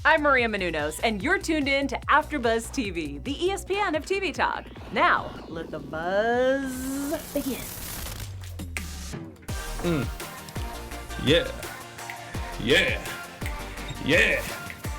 I'm Maria Menounos, and you're tuned in to AfterBuzz TV, the ESPN of TV talk. Now, let the buzz begin. Yeah.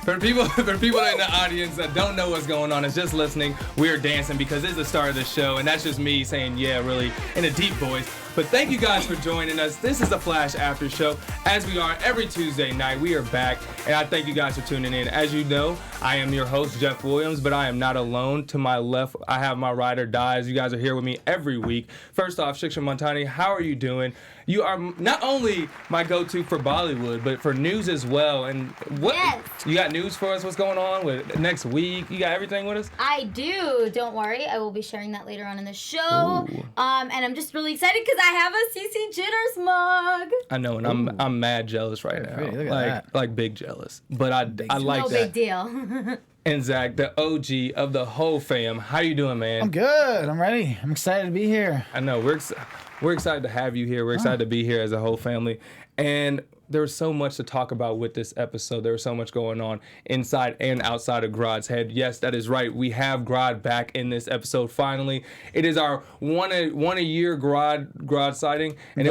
For people in the audience that don't know what's going on, is just listening, we're dancing because it's the start of the show, and that's just me saying yeah really in a deep voice. But thank you guys for joining us. This is the Flash After Show. As we are every Tuesday night, we are back, and I thank you guys for tuning in. As you know, I am your host, Jeff Williams, but I am not alone. To my left, I have my ride or dies. You guys are here with me every week. First off, Shiksha Montani, how are you doing? You are not only my go-to for Bollywood, but for news as well. And what you got news for us? What's going on with next week? You got everything with us? I do. Don't worry. I will be sharing that later on in the show. And I'm just really excited because I have a CC Jitters mug. I know, and I'm mad jealous right now. Like big jealous. But I like no that. No big deal. And Zach, the OG of the whole fam. How you doing, man? I'm good. I'm ready. I'm excited to be here. I know. We're excited to have you here. We're excited to be here as a whole family. And there was so much to talk about with this episode. There was so much going on inside and outside of Grodd's head. Yes, that is right. We have Grodd back in this episode finally. It is our one a year Grodd sighting. And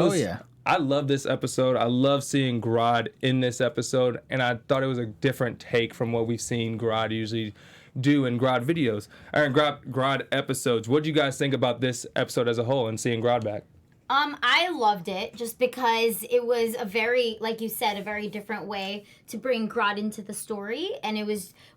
I love this episode. I love seeing Grodd in this episode, and I thought it was a different take from what we've seen Grodd usually do in Grodd videos or in Grodd episodes. What do you guys think about this episode as a whole and seeing Grodd back? I loved it just because it was a very, like you said, a very different way to bring Grodd into the story. And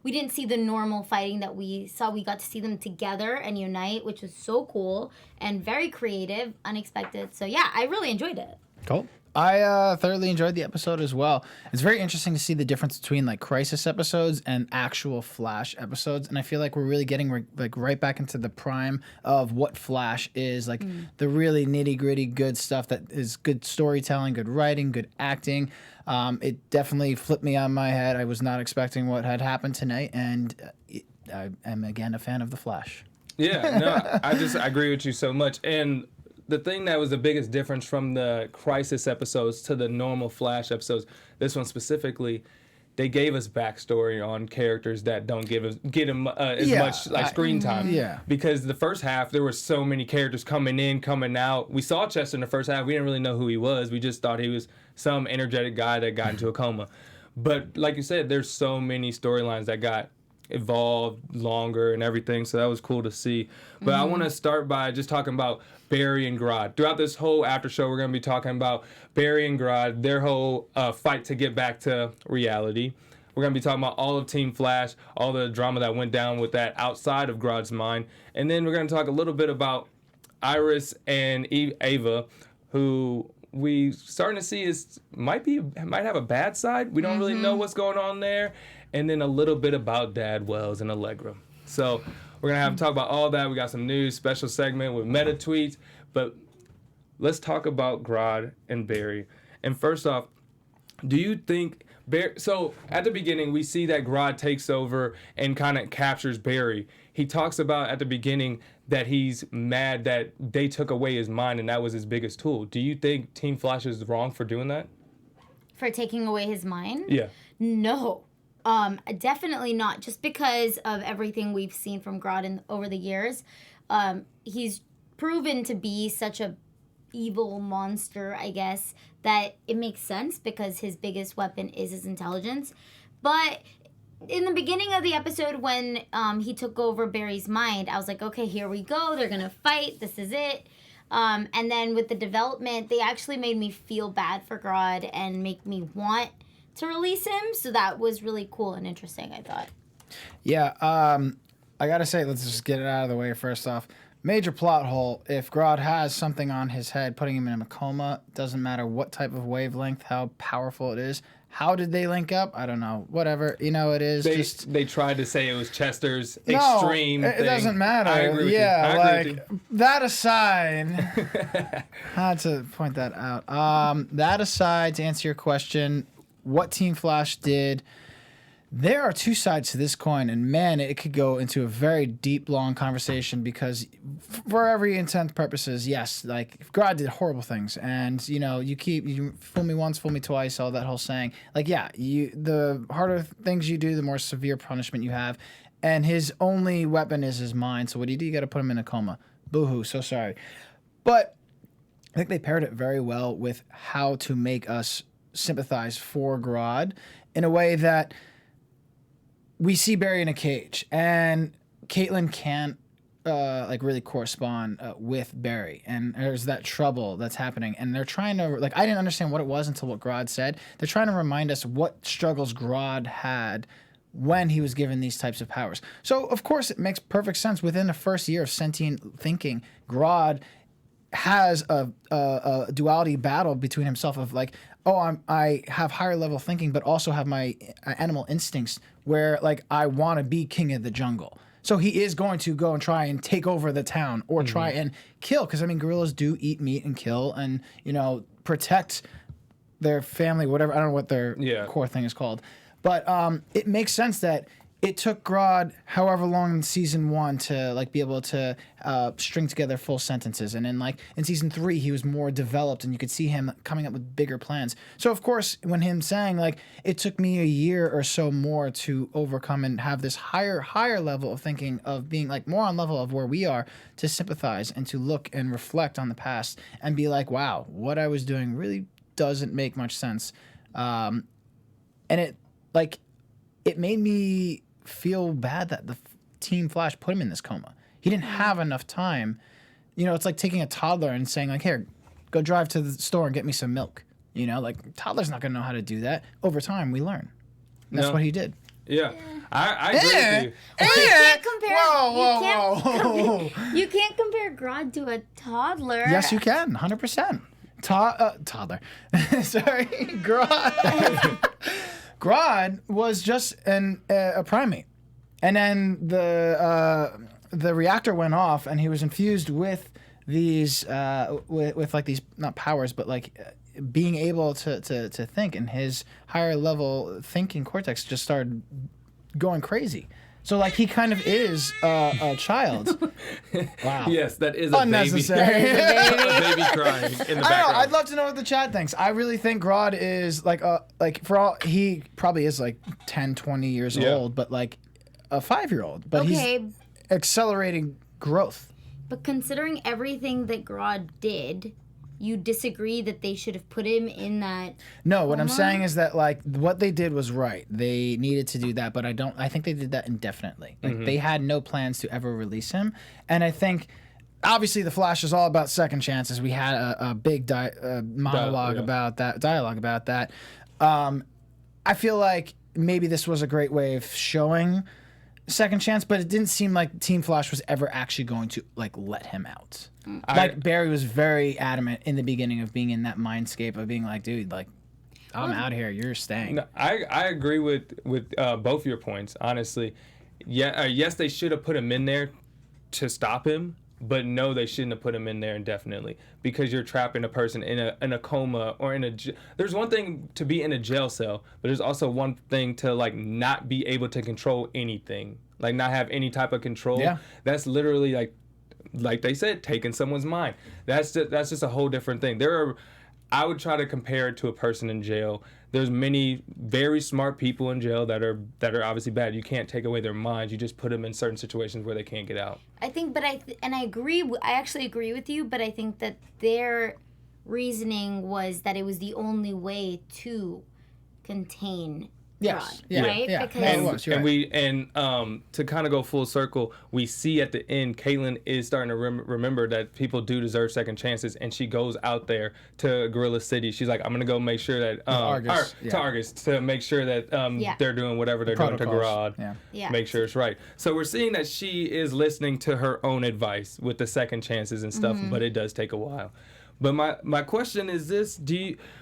we didn't see the normal fighting that we saw. We got to see them together and unite, which was so cool and very creative, unexpected. So yeah, I really enjoyed it. Cool. I thoroughly enjoyed the episode as well. It's very interesting to see the difference between like crisis episodes and actual Flash episodes, and I feel like we're really getting right back into the prime of what Flash is, like the really nitty-gritty good stuff that is good storytelling, good writing, good acting. It definitely flipped me on my head. I was not expecting what had happened tonight, and I am again a fan of the Flash. Yeah, no, I agree with you so much. And the thing that was the biggest difference from the crisis episodes to the normal Flash episodes, this one specifically, they gave us backstory on characters that don't get them as much like screen time. Yeah. Because the first half, there were so many characters coming in, coming out. We saw Chester in the first half. We didn't really know who he was. We just thought he was some energetic guy that got into a coma. But like you said, there's so many storylines that got evolved longer and everything, so that was cool to see. But I want to start by just talking about Barry and Grodd. Throughout this whole after show, we're going to be talking about Barry and Grodd, their whole fight to get back to reality. We're going to be talking about all of Team Flash, all the drama that went down with that outside of Grodd's mind. And then we're going to talk a little bit about Iris and Ava, who we starting to see might have a bad side. We don't really know what's going on there. And then a little bit about Dad Wells and Allegra. So we're going to have to talk about all that. We got some news, special segment with meta tweets. But let's talk about Grodd and Barry. And first off, do you think so at the beginning, we see that Grodd takes over and kind of captures Barry. He talks about at the beginning that he's mad that they took away his mind and that was his biggest tool. Do you think Team Flash is wrong for doing that? For taking away his mind? Yeah. No. Definitely not. Just because of everything we've seen from Grodd over the years, he's proven to be such a evil monster, I guess, that it makes sense because his biggest weapon is his intelligence. But in the beginning of the episode when he took over Barry's mind, I was like, okay, here we go. They're going to fight. This is it. And then with the development, they actually made me feel bad for Grodd and make me want to release him. So that was really cool and interesting, I thought. Yeah, I got to say, let's just get it out of the way first off. Major plot hole. If Grodd has something on his head, putting him in a coma, doesn't matter what type of wavelength, how powerful it is. How did they link up? I don't know. Whatever. You know, it is They tried to say it was Chester's extreme thing. It doesn't matter. I agree with you. Like, that aside, I had to point that out. That aside, to answer your question, what Team Flash did, There are two sides to this coin, and man, it could go into a very deep, long conversation because, for every intent purposes, yes, like Grodd did horrible things, and you fool me once, fool me twice, all that whole saying. Like, yeah, the harder things you do, the more severe punishment you have, and his only weapon is his mind. So what do? You got to put him in a coma. Boo-hoo. So sorry, but I think they paired it very well with how to make us sympathize for Grodd in a way that. We see Barry in a cage, and Caitlin can't really correspond with Barry, and there's that trouble that's happening, and they're trying to I didn't understand what it was until what Grodd said. They're trying to remind us what struggles Grodd had when he was given these types of powers. So of course it makes perfect sense. Within the first year of sentient thinking, Grodd has a duality battle between himself of I have higher level thinking, but also have my animal instincts where I want to be king of the jungle. So he is going to go and try and take over the town or try and kill. Because gorillas do eat meat and kill and protect their family, whatever. I don't know what their core thing is called, but it makes sense that it took Grodd however long in season 1 to be able to string together full sentences, and then in season 3 he was more developed, and you could see him coming up with bigger plans. So of course, when him saying it took me a year or so more to overcome and have this higher level of thinking of being more on level of where we are, to sympathize and to look and reflect on the past and be wow, what I was doing really doesn't make much sense, and it made me feel bad that the Team Flash put him in this coma. He didn't have enough time. It's like taking a toddler and saying here, go drive to the store and get me some milk. Toddler's not going to know how to do that. Over time, we learn. And that's what he did. Yeah. I agree with you. You can't compare. Whoa. You can't compare Grodd to a toddler. Yes, you can. 100%. Toddler. Sorry, Grodd. Grodd was just a primate, and then the reactor went off, and he was infused with these with these, not powers, but being able to think, and his higher level thinking cortex just started going crazy. So he kind of is a child. Wow. Yes, that is unnecessary. A baby crying in the background. I don't know. I'd love to know what the chat thinks. I really think Grodd is for all, he probably is 10, 20 years old, but a 5-year-old. But he's accelerating growth. But considering everything that Grodd did, you disagree that they should have put him in that No, what I'm saying is that what they did was right. They needed to do that, but I think they did that indefinitely. They had no plans to ever release him. And I think obviously the Flash is all about second chances. We had a big dialogue about that. I feel like maybe this was a great way of showing second chance, but it didn't seem like Team Flash was ever actually going to let him out. Barry was very adamant in the beginning of being in that mindscape of being dude, I'm out here, you're staying. No, I agree with both your points, honestly. Yeah, yes, they should have put him in there to stop him, but no, they shouldn't have put him in there indefinitely, because you're trapping a person in a coma or in a. There's one thing to be in a jail cell, but there's also one thing to not be able to control anything, not have any type of control. Yeah. That's literally like they said, taking someone's mind. That's just a whole different thing. I would try to compare it to a person in jail. There's many very smart people in jail that are obviously bad. You can't take away their minds. You just put them in certain situations where they can't get out. I think, I agree. I actually agree with you, but I think that their reasoning was that it was the only way to contain Yes. Grodd, Yeah. right? Yeah. Because And it was, you're right. To kind of go full circle, we see at the end Caitlin is starting to remember that people do deserve second chances, and she goes out there to Gorilla City. She's like, I'm gonna go make sure that to Argus to make sure that they're doing whatever they're doing to Grodd. Yeah. Make sure it's right. So we're seeing that she is listening to her own advice with the second chances and stuff, but it does take a while. But my question is this: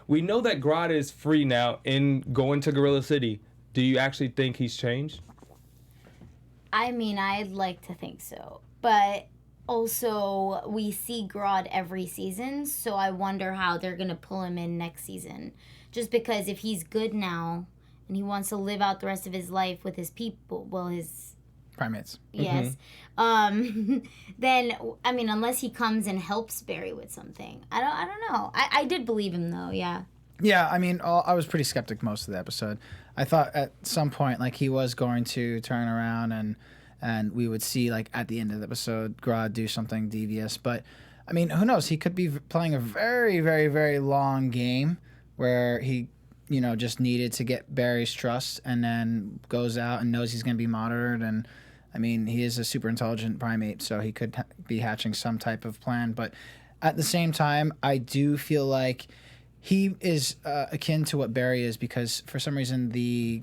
we know that Grodd is free now in going to Gorilla City. Do you actually think he's changed? I mean, I'd like to think so, but also we see Grodd every season, so I wonder how they're gonna pull him in next season. Just because if he's good now, and he wants to live out the rest of his life with his people. Well, his Primates. yes. Then I mean, unless he comes and helps Barry with something, I don't know. I did believe him though. Yeah. Yeah, I mean, I was pretty skeptic most of the episode. I thought at some point, like, he was going to turn around and we would see, like, at the end of the episode, Grodd do something devious. But, I mean, who knows? He could be playing a very, very, very long game where he, you know, just needed to get Barry's trust and then goes out and knows he's going to be monitored. And, I mean, he is a super intelligent primate, so he could be hatching some type of plan. But at the same time, I do feel like he is akin to what Barry is, because for some reason the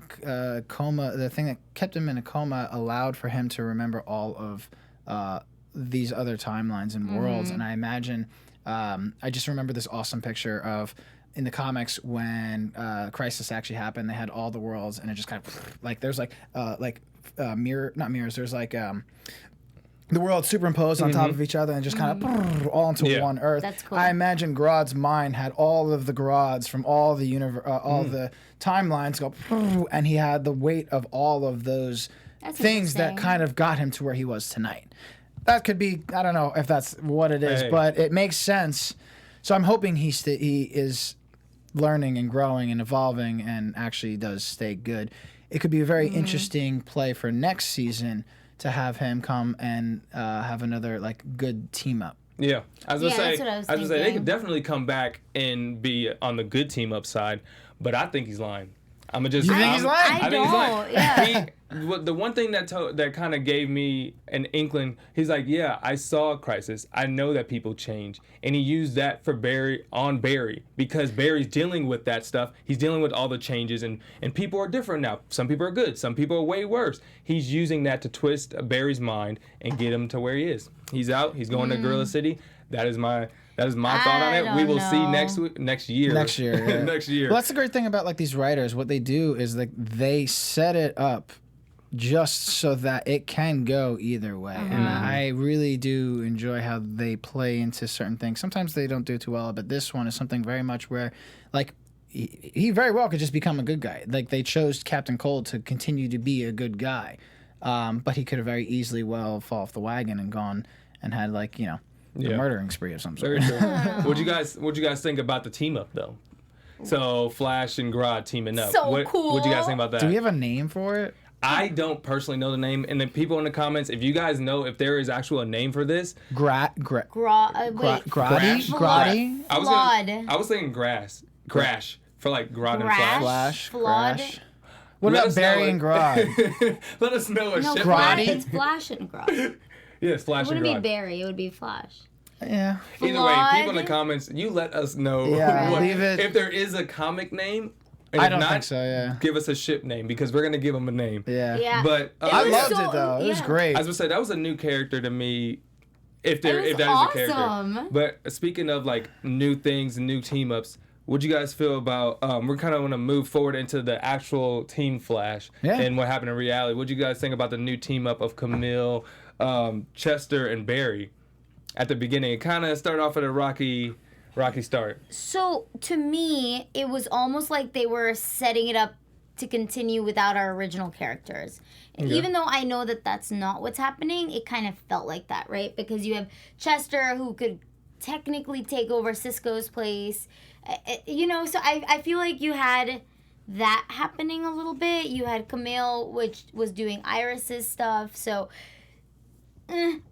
coma, the thing that kept him in a coma, allowed for him to remember all of these other timelines and worlds. And I imagine, I just remember this awesome picture of, in the comics, when Crisis actually happened, they had all the worlds, and it just kind of, like, there's like not mirrors, there's like the world superimposed on top of each other and just kind of all into one Earth. That's cool. I imagine Grodd's mind had all of the Grodds from all the all the timelines go, and he had the weight of all of those things that kind of got him to where he was tonight. That could be, I don't know if that's what it is, but it makes sense. So I'm hoping he is learning and growing and evolving and actually does stay good. It could be a very interesting play for next season to have him come and have another, like, good team up. Yeah, I was gonna say, that's what I was they thinking. could definitely come back and be on the good team up side, but I think he's lying. I'm gonna just. You think he's lying? I think he's lying. yeah. The one thing that kind of gave me an inkling, he's like, yeah, I saw Crisis. I know that people change, and he used that for Barry because Barry's dealing with that stuff. He's dealing with all the changes, and people are different now. Some people are good. Some people are way worse. He's using that to twist Barry's mind and get him to where he is. He's out. He's going to Gorilla City. That is my thought on it. We will see next year. Next year, yeah. Next year. Well, that's the great thing about, like, these writers. What they do is, like, they set it up just so that it can go either way. And I really do enjoy how they play into certain things. Sometimes they don't do too well, but this one is something very much where, like, he very well could just become a good guy. Like, they chose Captain Cold to continue to be a good guy, but he could have very easily fall off the wagon and gone and had, like, you know, a murdering spree of some sort. Very true. What'd you guys think about the team up though? So Flash and Grodd teaming up. So cool. What'd you guys think about that? Do we have a name for it? I don't personally know the name, and then people in the comments, if you guys know if there is actual a name for this, Grodd? I was thinking Crash for like Grodd and Flash. Crash. What about Barry and Grodd? Let us know a No, ship Grodd, name. it's Flash and Grodd. Yeah, it's Flash It and wouldn't Grodd. be Barry, it would be Flash. Yeah. Either way, people in the comments, you let us know leave it. if there is a comic name. And I if don't not, think so, yeah. Give us a ship name because we're gonna give them a name. Yeah. But I was loved so- it though. It was yeah. great. I was gonna say that was a new character to me. If that was is a awesome. character. But speaking of like new things and new team ups, what do you guys feel about? We're kind of want to move forward into the actual Team Flash and what happened in reality. What do you guys think about the new team up of Camille, Chester, and Barry at the beginning? It kind of started off at a rocky start. So, to me, it was almost like they were setting it up to continue without our original characters. And even though I know that that's not what's happening, it kind of felt like that, right? Because you have Chester, who could technically take over Cisco's place. You know, so I feel like you had that happening a little bit. You had Camille, which was doing Iris's stuff. So,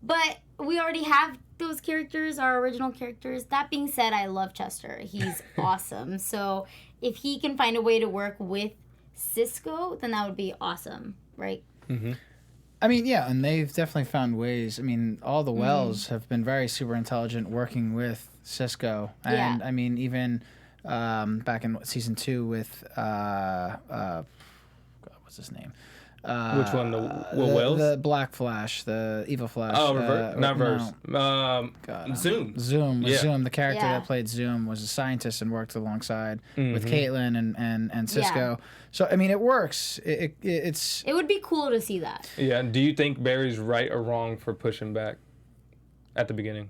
but we already have those characters, our original characters. That being said, I love Chester. He's awesome. So if he can find a way to work with Cisco, then that would be awesome, right? Mm-hmm. I mean, yeah, and they've definitely found ways. I mean, all the Wells have been very super intelligent working with Cisco. And, I mean, even back in season 2 with, God, what's his name? Which one? The Wells? The Black Flash, the Evil Flash. Oh, not Reverse. Zoom. Zoom. Yeah. Zoom. The character Yeah. that played Zoom was a scientist and worked alongside with Caitlin and Cisco. So, I mean, it works. It's... It would be cool to see that. Yeah. And do you think Barry's right or wrong for pushing back at the beginning?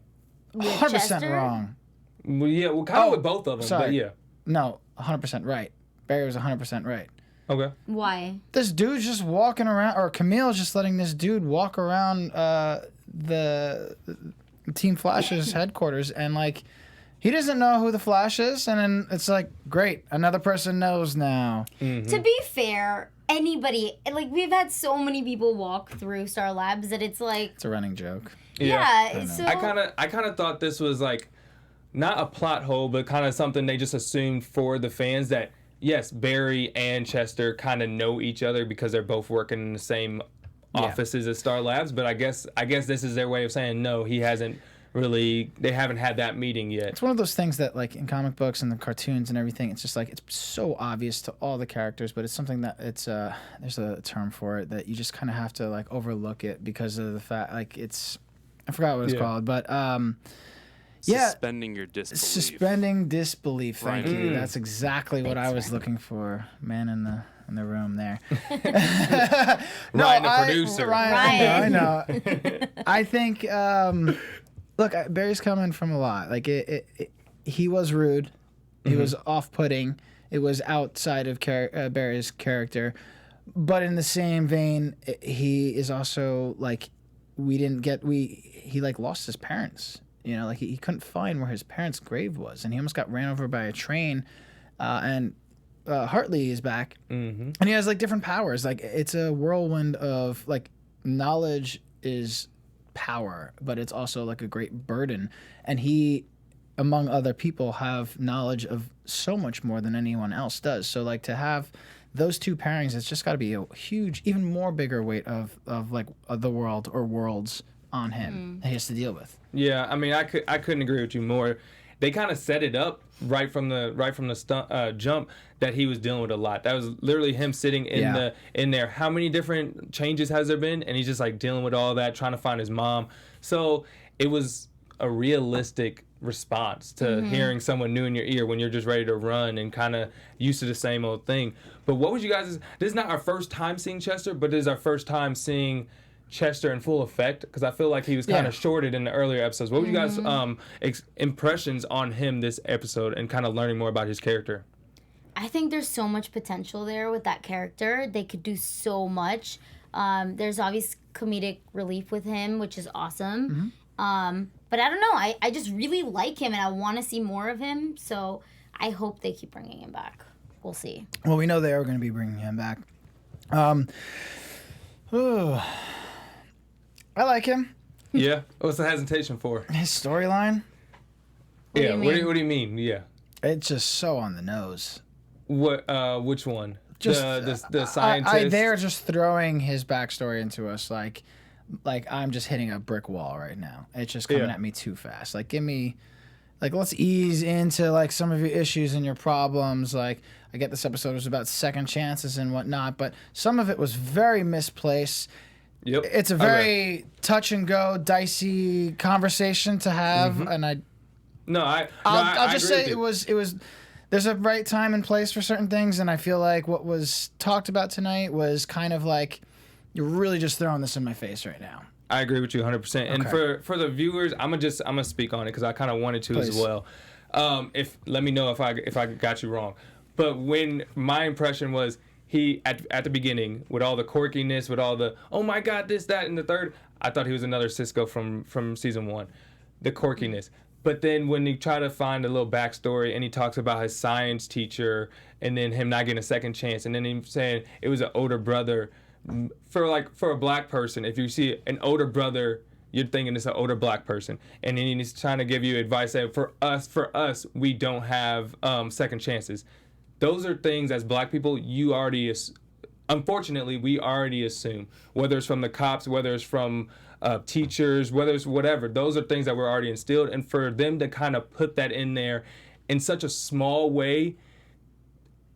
With 100% Chester? wrong. Well, yeah. Well, kind of with both of them. sorry. But yeah. No, 100% right. Barry was 100% right. Okay. Why? This dude's just walking around, or Camille's just letting this dude walk around the Team Flash's headquarters, and like he doesn't know who the Flash is, and then it's like, great, another person knows now. Mm-hmm. To be fair, anybody, like, we've had so many people walk through Star Labs that it's like, It's a running joke. yeah. So I kind of thought this was like not a plot hole, but kind of something they just assumed for the fans that yes, Barry and Chester kind of know each other because they're both working in the same offices at Star Labs. But I guess this is their way of saying no, he hasn't really. They haven't had that meeting yet. It's one of those things that, like, in comic books and the cartoons and everything, it's just like it's so obvious to all the characters, but it's something that it's there's a term for it that you just kind of have to like overlook it because of the fact, like, it's, I forgot what it's called, but Suspending your disbelief. Suspending disbelief. Thank Right. you. That's exactly what I was looking for. Man in the room there. Ryan, the producer. Ryan. I know. I think. Look, Barry's coming from a lot. Like he was rude. He was off-putting. It was outside of Barry's character. But in the same vein, he is also like he like lost his parents. You know, like he couldn't find where his parents' grave was, and he almost got ran over by a train. And Hartley is back, and he has like different powers. Like it's a whirlwind of like knowledge is power, but it's also like a great burden. And he, among other people, have knowledge of so much more than anyone else does. So like to have those two pairings, it's just got to be a huge, even more bigger weight of the world or worlds on him that he has to deal with. Yeah, I mean, I couldn't agree with you more. They kind of set it up right from the jump that he was dealing with a lot. That was literally him sitting in there. How many different changes has there been? And he's just like dealing with all that, trying to find his mom. So it was a realistic response to hearing someone new in your ear when you're just ready to run and kind of used to the same old thing. But what would you guys? This is not our first time seeing Chester, but it is our first time seeing Chester in full effect, because I feel like he was kind of shorted in the earlier episodes. What were you guys' impressions on him this episode and kind of learning more about his character? I think there's so much potential there with that character. They could do so much. There's obvious comedic relief with him, which is awesome. But I don't know. I just really like him, and I want to see more of him. So I hope they keep bringing him back. We'll see. Well, we know they are going to be bringing him back. I like him. Yeah. What's the hesitation for? His storyline. What do Yeah. you What mean? do you mean? Yeah. It's just so on the nose. What? Which one? Just the scientist. they're just throwing his backstory into us like I'm just hitting a brick wall right now. It's just coming at me too fast. Like give me, like let's ease into like some of your issues and your problems. Like I get this episode was about second chances and whatnot, but some of it was very misplaced. Yep. It's a very touch and go, dicey conversation to have, and I'll just say it was. There's a right time and place for certain things, and I feel like what was talked about tonight was kind of like you're really just throwing this in my face right now. I agree with you 100%. And for the viewers, I'm gonna speak on it because I kind of wanted to as well. If let me know if I got you wrong, but when my impression was. He at the beginning with all the quirkiness, with all the oh my god this that and the third, I thought he was another Cisco from season 1, the quirkiness. But then when you try to find a little backstory and he talks about his science teacher and then him not getting a second chance and then him saying it was an older brother for a black person. If you see an older brother, you're thinking it's an older black person, and then he's trying to give you advice that for us we don't have second chances. Those are things as black people unfortunately, we already assume, whether it's from the cops, whether it's from teachers, whether it's whatever. Those are things that were already instilled. And for them to kind of put that in there in such a small way,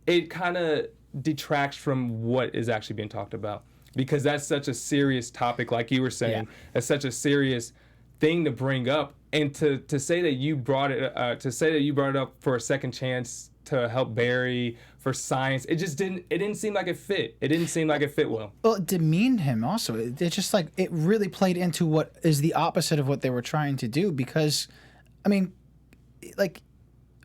it kind of detracts from what is actually being talked about. Because that's such a serious topic, like you were saying. That's such a serious thing to bring up. And to say that you brought it up for a second chance to help Barry for science, it didn't seem like it fit. It didn't seem like it fit well. Well, it demeaned him also. It just like it really played into what is the opposite of what they were trying to do. Because, I mean, like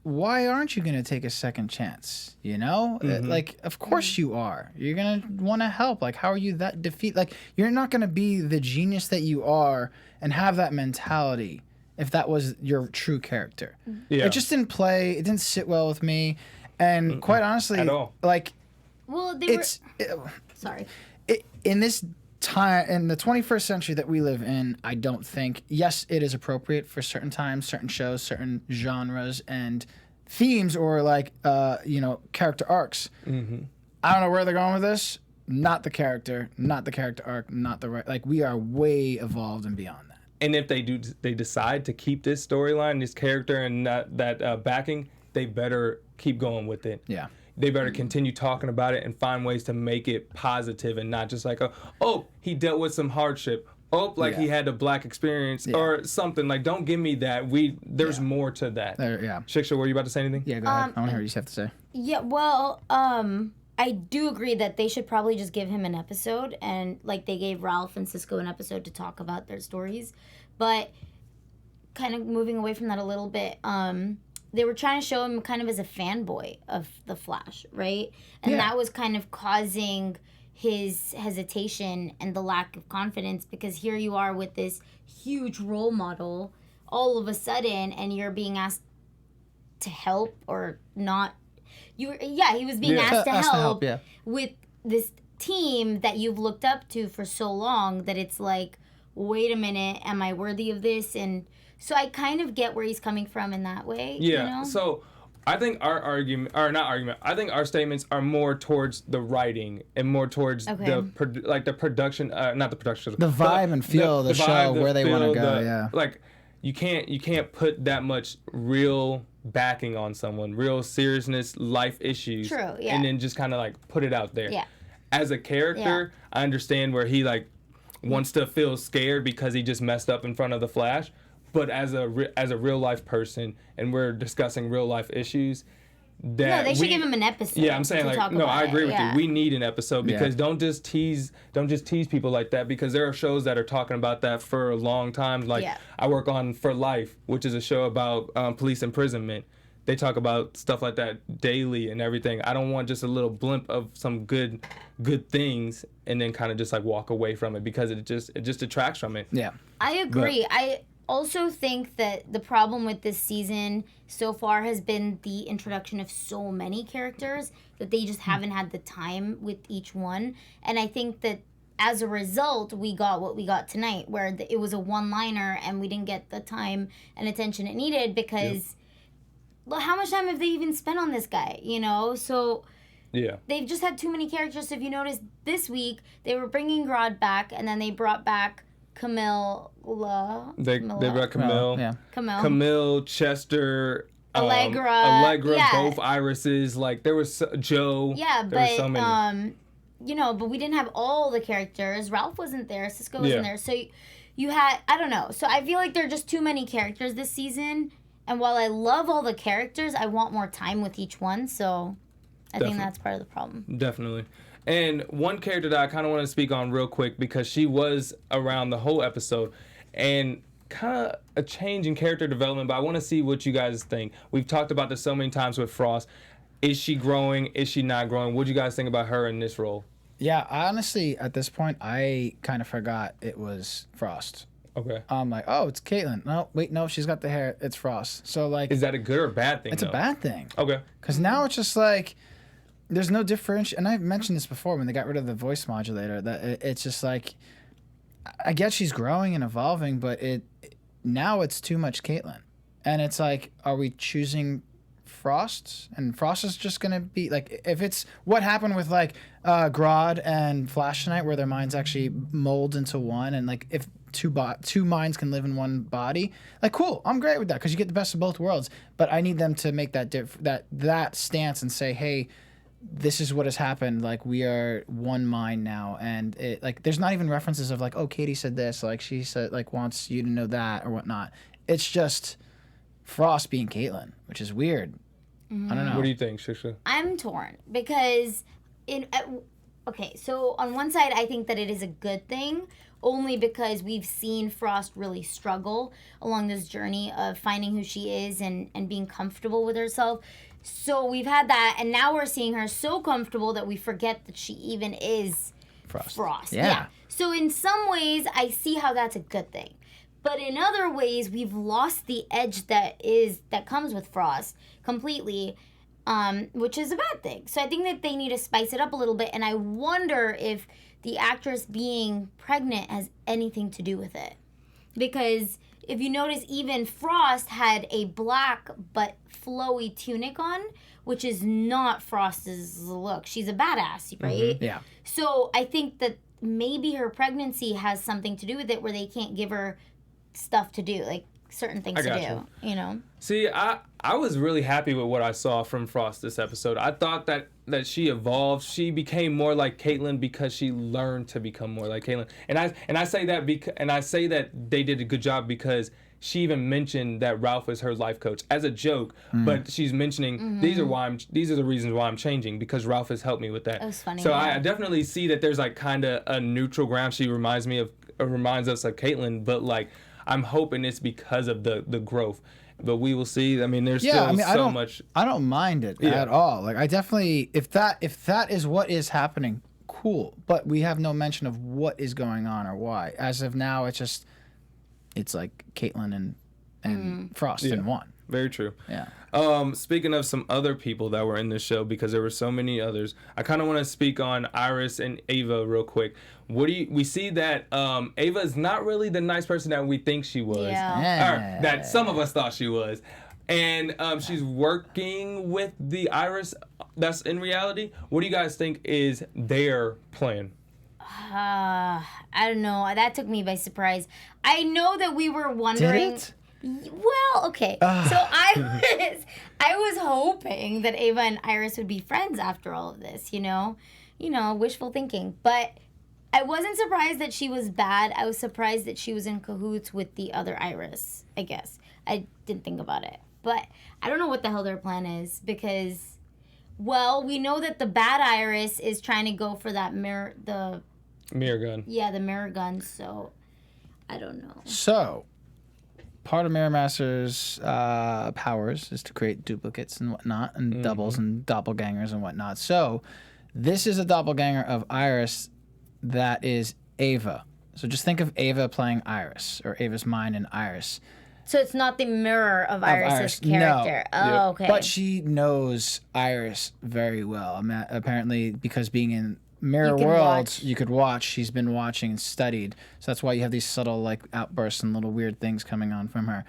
why aren't you going to take a second chance? You know, like, of course you are. You're going to want to help. Like, how are you that defeat? Like, you're not going to be the genius that you are and have that mentality if that was your true character. Yeah. It just didn't play. It didn't sit well with me. And quite honestly, At all. like, Well, they were. Sorry. in this time, in the 21st century that we live in, I don't think, yes, it is appropriate for certain times, certain shows, certain genres and themes, or like, character arcs. I don't know where they're going with this. Not the character arc, not the right. Like, we are way evolved and beyond that. And if they decide to keep this storyline, this character, and that backing, they better keep going with it. Yeah. They better continue talking about it and find ways to make it positive and not just like, he dealt with some hardship. He had a black experience or something. Like, don't give me that. There's more to that. Shiksha, were you about to say anything? Yeah, go ahead. I want to hear what you have to say. Yeah, well, I do agree that they should probably just give him an episode, and like they gave Ralph and Cisco an episode to talk about their stories. But kind of moving away from that a little bit, they were trying to show him kind of as a fanboy of the Flash, right? And that was kind of causing his hesitation and the lack of confidence, because here you are with this huge role model all of a sudden, and you're being asked to help or not. He was being asked to help with this team that you've looked up to for so long that it's like, wait a minute, am I worthy of this? And so I kind of get where he's coming from in that way. Yeah. You know? So I think I think our statements are more towards the writing and more towards the production, not the production. The vibe and feel of the show, where they want to go. Like, you can't put that much real backing on someone, real seriousness, life issues. True, yeah. And then just kind of like put it out there. Yeah. As a character, I understand where he like wants to feel scared because he just messed up in front of the Flash. But as a real life person, and we're discussing real life issues, they should give him an episode. Yeah, I'm saying I agree with you. We need an episode, because don't just tease people like that, because there are shows that are talking about that for a long time. Like I work on For Life, which is a show about police imprisonment. They talk about stuff like that daily and everything. I don't want just a little blimp of some good things and then kind of just like walk away from it, because it just detracts from it. Yeah, I agree. I also think that the problem with this season so far has been the introduction of so many characters that they just haven't had the time with each one. And I think that as a result, we got what we got tonight, where it was a one-liner and we didn't get the time and attention it needed, because well, how much time have they even spent on this guy, you know? So they've just had too many characters. So if you notice, this week they were bringing Grodd back, and then they brought back Camille. They brought Camille. Camille, Chester, Allegra, both Irises. Like, there was Joe. Yeah, there was so many. But we didn't have all the characters. Ralph wasn't there. Cisco wasn't there. So you had, I don't know. So I feel like there are just too many characters this season. And while I love all the characters, I want more time with each one. So I think that's part of the problem. Definitely. And one character that I kind of want to speak on real quick, because she was around the whole episode, and kind of a change in character development, but I want to see what you guys think. We've talked about this so many times with Frost. Is she growing? Is she not growing? What do you guys think about her in this role? Yeah, honestly, at this point, I kind of forgot it was Frost. Okay. I'm like, oh, it's Caitlin. No, she's got the hair. It's Frost. So, like... Is that a good or bad thing, It's a bad thing. Okay. Because now it's just like... There's no differentiation. And I've mentioned this before when they got rid of the voice modulator, that it's just like... I guess she's growing and evolving, but now it's too much Caitlin. And it's like, are we choosing Frost? And Frost is just going to be like, if it's what happened with like Grodd and Flash tonight, where their minds actually mold into one, and like if two minds can live in one body, like, cool, I'm great with that, because you get the best of both worlds. But I need them to make that stance and say, hey, this is what has happened. Like, we are one mind now, and it, like, there's not even references of like, oh, Katie said this, like she said, like, wants you to know that or whatnot. It's just Frost being Caitlin, which is weird. I don't know. What do you think, Shisha? I'm torn, because okay, so on one side, I think that it is a good thing only because we've seen Frost really struggle along this journey of finding who she is and being comfortable with herself. So we've had that, and now we're seeing her so comfortable that we forget that she even is Frost. Yeah. So in some ways, I see how that's a good thing. But in other ways, we've lost the edge that comes with Frost completely, which is a bad thing. So I think that they need to spice it up a little bit, and I wonder if the actress being pregnant has anything to do with it. Because if you notice, even Frost had a black but flowy tunic on, which is not Frost's look. She's a badass, right? Yeah. So I think that maybe her pregnancy has something to do with it, where they can't give her stuff to do, like certain things to do, you know? See, I was really happy with what I saw from Frost this episode. I thought that she evolved. She became more like Caitlyn because she learned to become more like Caitlyn. And I say that they did a good job because she even mentioned that Ralph is her life coach as a joke, but she's mentioning these are the reasons why I'm changing, because Ralph has helped me with that. That was funny. So yeah. I definitely see that there's like kind of a neutral ground. She reminds us of Caitlyn, but like I'm hoping it's because of the growth. But we will see. I mean, there's still so much. I don't mind it at all. Like I definitely, if that is what is happening, cool. But we have no mention of what is going on or why. As of now, it's like Caitlyn and Frost in one. Very true. Yeah. Speaking of some other people that were in this show, because there were so many others, I kind of want to speak on Iris and Ava real quick. We see that Ava is not really the nice person that we think she was, or that some of us thought she was, and she's working with the Iris that's in reality. What do you guys think is their plan? I don't know. That took me by surprise. I know that we were wondering. Did it? Well, okay. So I was hoping that Ava and Iris would be friends after all of this, you know, wishful thinking. But I wasn't surprised that she was bad. I was surprised that she was in cahoots with the other Iris, I guess. I didn't think about it. But I don't know what the hell their plan is, because, well, we know that the bad Iris is trying to go for that mirror gun. Yeah, the mirror gun, so I don't know. So, part of Mirror Master's powers is to create duplicates and whatnot, and doubles and doppelgangers and whatnot. So, this is a doppelganger of Iris that is Ava. So just think of Ava playing Iris, or Ava's mind in Iris. So it's not the mirror of Iris's character. No. Oh, okay. But she knows Iris very well. Apparently, because being in Mirror Worlds, you could watch. She's been watching and studied. So that's why you have these subtle like outbursts and little weird things coming on from her.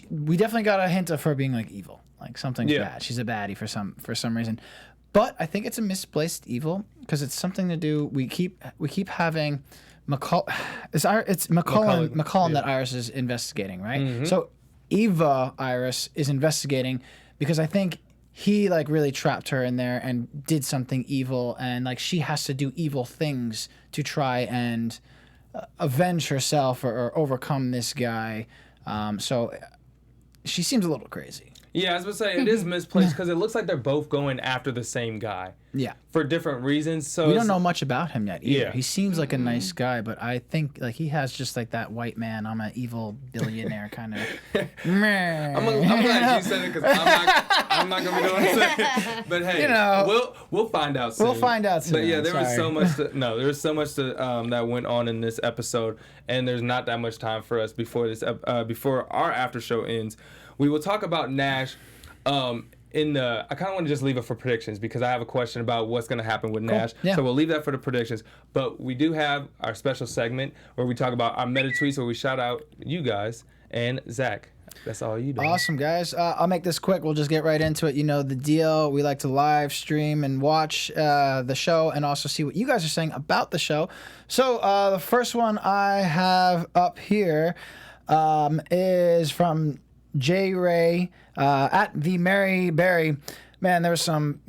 We definitely got a hint of her being like evil. Like something's bad. She's a baddie for some reason. But I think it's a misplaced evil because it's something to do. We keep having it's McCullen that Iris is investigating, right? Mm-hmm. So Eva Iris is investigating because I think he like really trapped her in there and did something evil, and like she has to do evil things to try and avenge herself or overcome this guy. So she seems a little crazy. Yeah, I was going to say, it is misplaced because it looks like they're both going after the same guy. Yeah. For different reasons. So we don't know much about him yet either. Yeah. He seems like a nice guy, but I think like he has just like that white man, I'm an evil billionaire kind of. I'm glad you said it because I'm not going to be doing it. But hey, we'll find out soon. We'll find out soon. But yeah, there was so much that went on in this episode, and there's not that much time for us before our after show ends. We will talk about Nash I kind of want to just leave it for predictions because I have a question about what's going to happen with Nash. Yeah. So we'll leave that for the predictions. But we do have our special segment where we talk about our meta tweets, where we shout out you guys and Zach. That's all you do. Awesome, guys. I'll make this quick. We'll just get right into it. You know the deal. We like to live stream and watch the show and also see what you guys are saying about the show. So the first one I have up here is from J. Ray at the Mary Berry. Man, there was some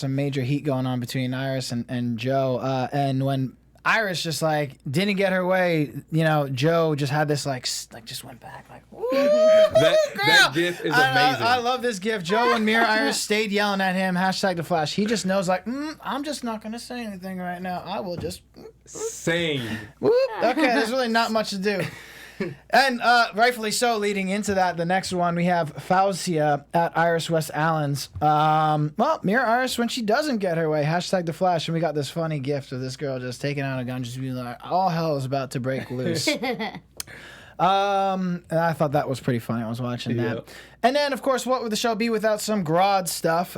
major heat going on between Iris and Joe. And when Iris just like didn't get her way. You know, Joe just had this like just went back like. Woo, that gif is amazing. I love this gif. Joe and Mira Iris stayed yelling at him. # the Flash. He just knows like I'm just not gonna say anything right now. I will just Same. whoop. Okay, there's really not much to do. And rightfully so, leading into that, the next one, we have Faucia at Iris West Allen's. Well, Mira Iris, when she doesn't get her way, # the Flash, and we got this funny gift of this girl just taking out a gun, just being like, all hell is about to break loose. And I thought that was pretty funny. I was watching that. And then, of course, what would the show be without some Grodd stuff?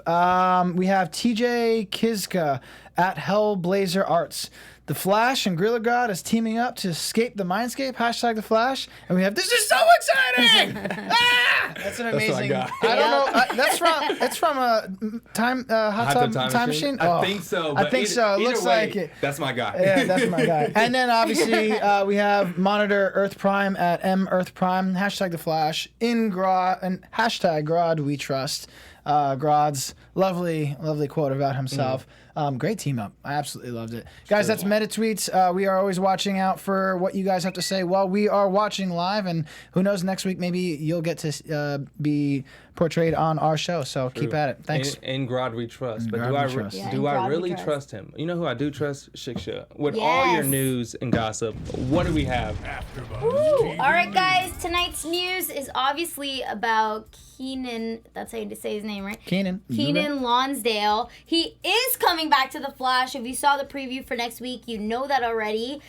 We have TJ Kiska at Hellblazer Arts. The Flash and Gorilla Grodd is teaming up to escape the Mindscape, # the Flash. And we have, this is so exciting! That's an amazing. That's I don't know. It's from a Hot Tub Time Machine? I think so. But I think so. It looks like it. That's my guy. Yeah, that's my guy. And then obviously we have Monitor Earth Prime at M Earth Prime, # the Flash, in Grodd, and # Grodd We Trust. Grodd's lovely quote about himself. Great team up. I absolutely loved it. Guys, that's Meta Tweets. We are always watching out for what you guys have to say while we are watching live. And who knows, next week maybe you'll get to be portrayed on our show. So keep at it. Thanks. In Grodd we trust. But Yeah, do I Grodd we really trust. trust him? You know who I do trust? Shiksha. With all your Yes. news and gossip, what do we have? Woo! All right, guys. Tonight's news is obviously about Keenan. That's how you say his name, right? Keenan. Keenan Lonsdale. He is coming back to The Flash. If you saw the preview for next week, you know that already.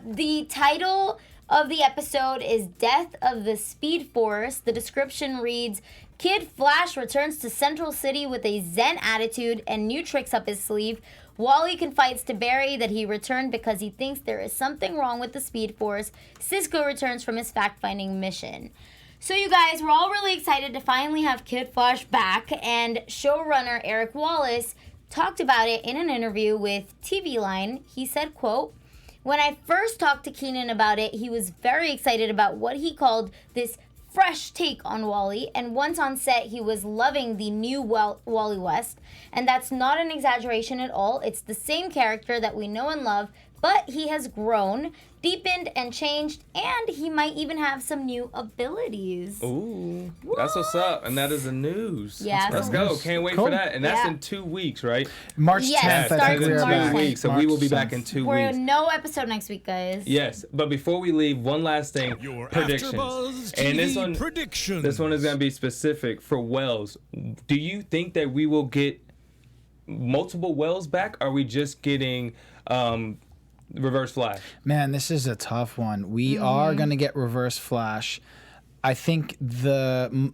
The title of the episode is Death of the Speed Force. The description reads, Kid Flash returns to Central City with a zen attitude and new tricks up his sleeve. Wally confides to Barry that he returned because he thinks there is something wrong with the Speed Force. Cisco returns from his fact-finding mission. So you guys, we're all really excited to finally have Kid Flash back, and showrunner Eric Wallace talked about it in an interview with TV Line. He said, quote, when I first talked to Keenan about it, he was very excited about what he called this fresh take on Wally, and once on set, he was loving the new Wally West, and that's not an exaggeration at all. It's the same character that we know and love, but he has grown, deepened, and changed, and he might even have some new abilities. Ooh, that's what's up, and that is the news. Yeah, Let's so- go. Can't wait Cool. for that, and that's Yeah. in 2 weeks, right? March Yes, 10th, I starts think we in are March back. 10th. weeks, so we will be back in 2 We're weeks. no episode next week, guys. Yes, but before we leave, one last thing. Your Predictions. AfterBuzz And this TV one, predictions. this one is going to be specific for Wells. Do you think that we will get multiple Wells back? Or are we just getting Reverse Flash? Man, this is a tough one. We are going to get Reverse Flash. I think the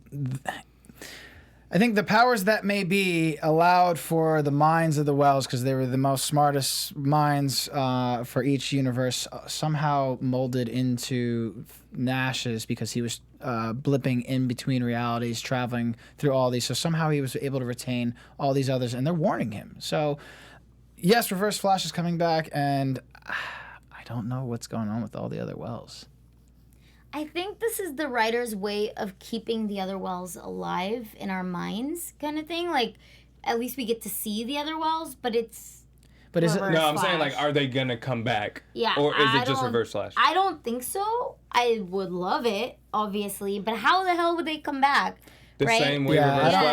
powers that may be allowed for the minds of the Wells, because they were the most smartest minds for each universe, somehow molded into Nash's, because he was blipping in between realities, traveling through all these. So somehow he was able to retain all these others, and they're warning him. So yes, Reverse Flash is coming back, and I don't know what's going on with all the other Wells. I think this is the writer's way of keeping the other Wells alive in our minds, kind of thing. Like, at least we get to see the other Wells, but it's But is it? Reverse No, I'm saying, Flash. like, are they going to come back? Yeah, Or is I it just don't- Reverse Flash? I don't think so. I would love it, obviously, but how the hell would they come back? The right? same way Yeah, Reverse Flash?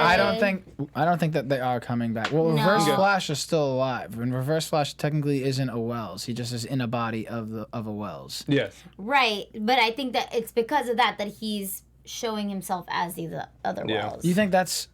I don't think that they are coming back. Well, No. Reverse Okay. Flash is still alive, and Reverse Flash technically isn't a Wells. He just is in a body of a Wells. Yes. Right, but I think that it's because of that he's showing himself as the other Yeah. Wells. You think that's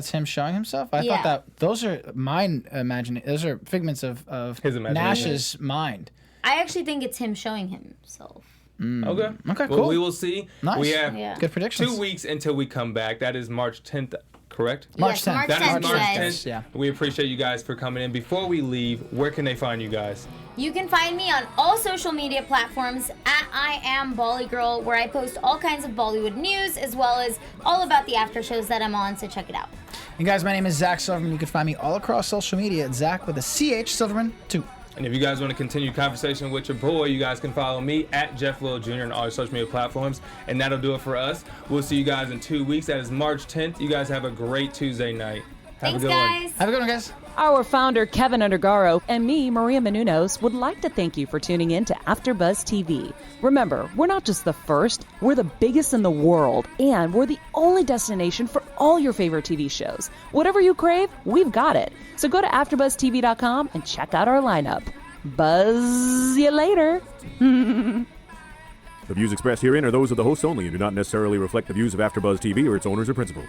him showing himself? I Yeah. thought that those are those are figments of His imagination. Nash's mind. I actually think it's him showing himself. Okay. Okay, Well, cool. we will see. Nice. We have Yeah. Good predictions. 2 weeks until we come back. That is March 10th, correct? March Yes, 10th. March That 10th, is you March guys. 10th. Yeah. We appreciate you guys for coming in. Before we leave, where can they find you guys? You can find me on all social media platforms at I Am Bolly Girl, where I post all kinds of Bollywood news as well as all about the after shows that I'm on, so check it out. And guys, my name is Zach Silverman. You can find me all across social media at Zach with a CH Silverman 2. And if you guys want to continue conversation with your boy, you guys can follow me at Jeff Little Jr. on all social media platforms. And that'll do it for us. We'll see you guys in 2 weeks. That is March 10th. You guys have a great Tuesday night. Thanks, good one. guys. Have a good one, guys. Our founder, Keven Undergaro, and me, Maria Menounos, would like to thank you for tuning in to AfterBuzz TV. Remember, we're not just the first, we're the biggest in the world, and we're the only destination for all your favorite TV shows. Whatever you crave, we've got it. So go to AfterBuzzTV.com and check out our lineup. Buzz you later. The views expressed herein are those of the hosts only and do not necessarily reflect the views of AfterBuzz TV or its owners or principals.